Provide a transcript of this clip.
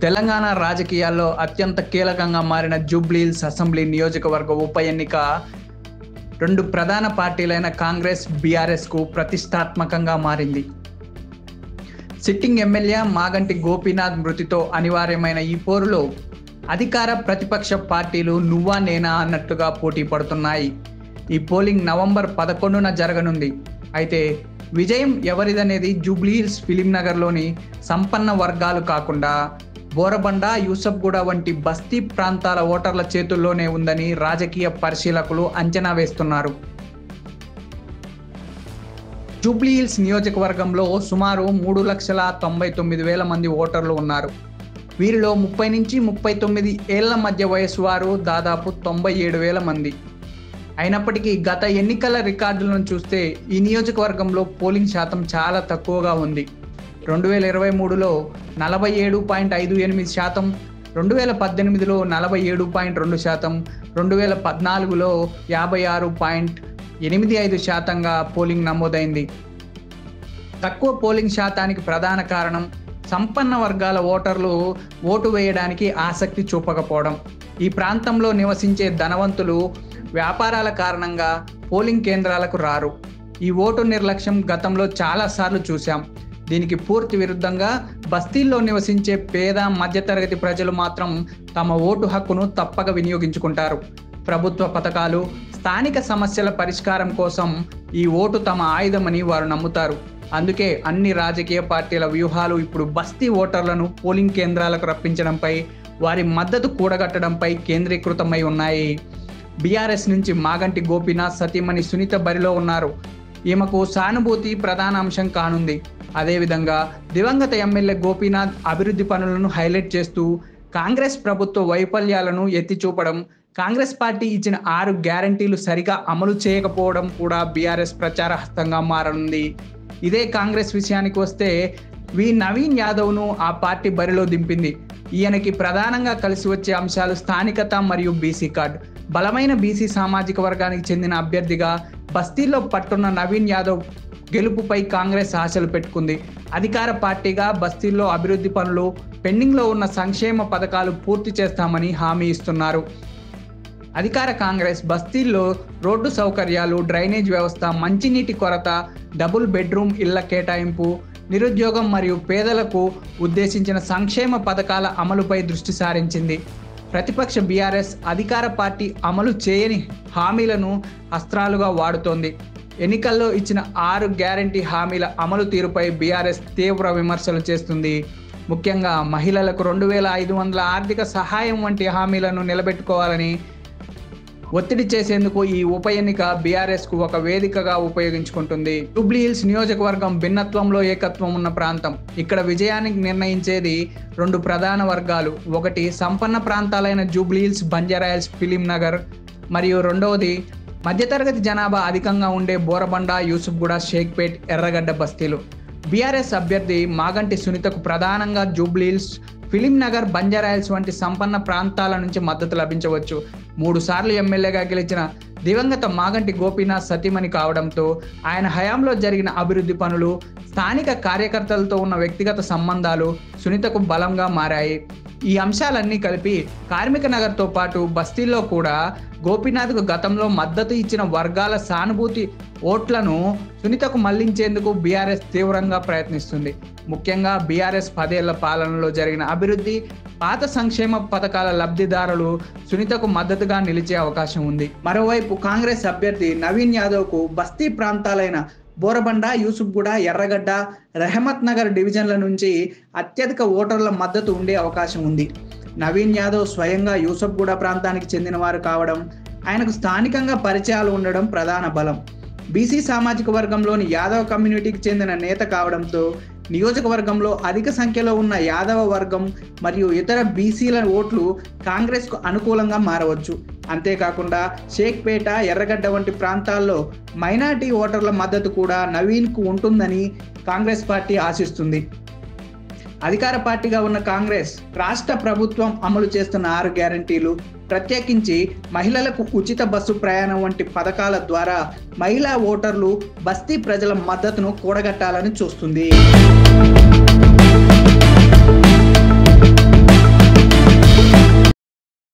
తెలంగాణ రాజకీయాల్లో అత్యంత కీలకంగా మారిన జూబ్లీహిల్స్ అసెంబ్లీ నియోజకవర్గ ఉప ఎన్నిక రెండు ప్రధాన పార్టీలైన కాంగ్రెస్, బీఆర్ఎస్కు ప్రతిష్టాత్మకంగా మారింది. సిట్టింగ్ ఎమ్మెల్యే మాగంటి గోపీనాథ్ మృతితో అనివార్యమైన ఈ పోరులో అధికార ప్రతిపక్ష పార్టీలు నువ్వా నేనా అన్నట్టుగా పోటీ పడుతున్నాయి. ఈ పోలింగ్ నవంబర్ 11న జరగనుంది. అయితే విజయం ఎవరిదనేది జూబ్లీహిల్స్, ఫిలింనగర్లోని సంపన్న వర్గాలు కాకుండా బోరబండ, యూసఫ్గూడ వంటి బస్తీ ప్రాంతాల ఓటర్ల చేతుల్లోనే ఉందని రాజకీయ పరిశీలకులు అంచనా వేస్తున్నారు. జూబ్లీహిల్స్ నియోజకవర్గంలో సుమారు 3,99,000 మంది ఓటర్లు ఉన్నారు. వీరిలో 30 నుంచి 39 ఏళ్ల మధ్య వయసు వారు దాదాపు 97,000 మంది. అయినప్పటికీ గత ఎన్నికల రికార్డులను చూస్తే ఈ నియోజకవర్గంలో పోలింగ్ శాతం చాలా తక్కువగా ఉంది. 2023లో 47.58%, 2018లో 47.2%, 2014లో 56.85%గా పోలింగ్ నమోదైంది. తక్కువ పోలింగ్ శాతానికి ప్రధాన కారణం సంపన్న వర్గాల ఓటర్లు ఓటు వేయడానికి ఆసక్తి చూపకపోవడం. ఈ ప్రాంతంలో నివసించే ధనవంతులు వ్యాపారాల కారణంగా పోలింగ్ కేంద్రాలకు రారు. ఈ ఓటు నిర్లక్ష్యం గతంలో చాలాసార్లు చూశాం. దీనికి పూర్తి విరుద్ధంగా బస్తీల్లో నివసించే పేద, మధ్యతరగతి ప్రజలు మాత్రం తమ ఓటు హక్కును తప్పక వినియోగించుకుంటారు. ప్రభుత్వ పథకాలు, స్థానిక సమస్యల పరిష్కారం కోసం ఈ ఓటు తమ ఆయుధమని వారు నమ్ముతారు. అందుకే అన్ని రాజకీయ పార్టీల వ్యూహాలు ఇప్పుడు బస్తీ ఓటర్లను పోలింగ్ కేంద్రాలకు రప్పించడంపై, వారి మద్దతు కూడగట్టడంపై కేంద్రీకృతమై ఉన్నాయి. బీఆర్ఎస్ నుంచి మాగంటి గోపీనాథ్ సతీమణి సునీత బరిలో ఉన్నారు. ఈమెకు సానుభూతి ప్రధాన అంశం కానుంది. అదేవిధంగా దివంగత ఎమ్మెల్యే గోపీనాథ్ అభివృద్ధి పనులను హైలైట్ చేస్తూ కాంగ్రెస్ ప్రభుత్వ వైఫల్యాలను ఎత్తి చూపడం, కాంగ్రెస్ పార్టీ ఇచ్చిన 6 గ్యారంటీలు సరిగా అమలు చేయకపోవడం కూడా బీఆర్ఎస్ ప్రచార హస్తంగా మారనుంది. ఇదే కాంగ్రెస్ విషయానికి వస్తే నవీన్ యాదవ్ను ఆ పార్టీ బరిలో దింపింది. ఈయనకి ప్రధానంగా కలిసి వచ్చే అంశాలు స్థానికత మరియు బీసీ కార్డు. బలమైన బీసీ సామాజిక వర్గానికి చెందిన అభ్యర్థిగా బస్తీల్లో పట్టున్న నవీన్ యాదవ్ గెలుపుపై కాంగ్రెస్ ఆశలు పెట్టుకుంది. అధికార పార్టీగా బస్తీల్లో అభివృద్ధి పనులు, పెండింగ్లో ఉన్న సంక్షేమ పథకాలు పూర్తి చేస్తామని హామీ ఇస్తున్నారు. అధికార కాంగ్రెస్ బస్తీల్లో రోడ్డు సౌకర్యాలు, డ్రైనేజ్ వ్యవస్థ, మంచినీటి కొరత, డబుల్ బెడ్రూమ్ ఇళ్ల కేటాయింపు, నిరుద్యోగం మరియు పేదలకు ఉద్దేశించిన సంక్షేమ పథకాల అమలుపై దృష్టి సారించింది. ప్రతిపక్ష బీఆర్ఎస్ అధికార పార్టీ అమలు చేయని హామీలను అస్త్రాలుగా వాడుతోంది. ఎన్నికల్లో ఇచ్చిన 6 గ్యారంటీ హామీల అమలు తీరుపై బీఆర్ఎస్ తీవ్ర విమర్శలు చేస్తుంది. ముఖ్యంగా మహిళలకు 2,500 ఆర్థిక సహాయం వంటి హామీలను నిలబెట్టుకోవాలని ఒత్తిడి చేసేందుకు ఈ ఉప ఎన్నిక బీఆర్ఎస్కు ఒక వేదికగా ఉపయోగించుకుంటుంది. జూబ్లీహిల్స్ నియోజకవర్గం భిన్నత్వంలో ఏకత్వం ఉన్న ప్రాంతం. ఇక్కడ విజయానికి నిర్ణయించేది 2 ప్రధాన వర్గాలు. ఒకటి సంపన్న ప్రాంతాలైన జూబ్లీహిల్స్, బంజారాహిల్స్, ఫిలింనగర్, మరియు రెండవది మధ్యతరగతి జనాభా అధికంగా ఉండే బోరబండ, యూసుఫ్గూడ, షేక్పేట్, ఎర్రగడ్డ బస్తీలు. బీఆర్ఎస్ అభ్యర్థి మాగంటి సునీతకు ప్రధానంగా జూబ్లీహిల్స్, ఫిలింనగర్, బంజారాహిల్స్ వంటి సంపన్న ప్రాంతాల నుంచి మద్దతు లభించవచ్చు. 3 సార్లు ఎమ్మెల్యేగా గెలిచిన దివంగత మాగంటి గోపీనాథ్ సతీమణి కావడంతో ఆయన హయాంలో జరిగిన అభివృద్ధి పనులు, స్థానిక కార్యకర్తలతో ఉన్న వ్యక్తిగత సంబంధాలు సునీతకు బలంగా మారాయి. ఈ అంశాలన్నీ కలిపి కార్మిక నగర్తో పాటు బస్తీల్లో కూడా గోపీనాథ్కు గతంలో మద్దతు ఇచ్చిన వర్గాల సానుభూతి ఓట్లను సునీతకు మళ్లించేందుకు బీఆర్ఎస్ తీవ్రంగా ప్రయత్నిస్తుంది. ముఖ్యంగా బీఆర్ఎస్ 10 ఏళ్ల పాలనలో జరిగిన అభివృద్ధి, పాత సంక్షేమ పథకాల లబ్ధిదారులు సునీతకు మద్దతుగా నిలిచే అవకాశం ఉంది. మరోవైపు కాంగ్రెస్ అభ్యర్థి నవీన్ యాదవ్కు బస్తీ ప్రాంతాలైన బోరబండ, యూసుఫ్గూడ, ఎర్రగడ్డ, రెహమత్ నగర్ డివిజన్ల నుంచి అత్యధిక ఓటర్ల మద్దతు ఉండే అవకాశం ఉంది. నవీన్ యాదవ్ స్వయంగా యూసుఫ్గూడ ప్రాంతానికి చెందినవారు కావడం, ఆయనకు స్థానికంగా పరిచయాలు ఉండడం ప్రధాన బలం. బీసీ సామాజిక వర్గంలోని యాదవ్ కమ్యూనిటీకి చెందిన నేత కావడంతో నియోజకవర్గంలో అధిక సంఖ్యలో ఉన్న యాదవ వర్గం మరియు ఇతర బీసీల ఓట్లు కాంగ్రెస్కు అనుకూలంగా మారవచ్చు. అంతేకాకుండా షేక్పేట, ఎర్రగడ్డ వంటి ప్రాంతాల్లో మైనార్టీ ఓటర్ల మద్దతు కూడా నవీన్కు ఉంటుందని కాంగ్రెస్ పార్టీ ఆశిస్తుంది. అధికార పార్టీగా ఉన్న కాంగ్రెస్ రాష్ట్ర ప్రభుత్వం అమలు చేస్తున్న 6 గ్యారంటీలు, ప్రత్యేకించి మహిళలకు ఉచిత బస్సు ప్రయాణం వంటి పథకాల ద్వారా మహిళా ఓటర్లు, బస్తీ ప్రజల మద్దతును కూడగట్టాలని చూస్తుంది.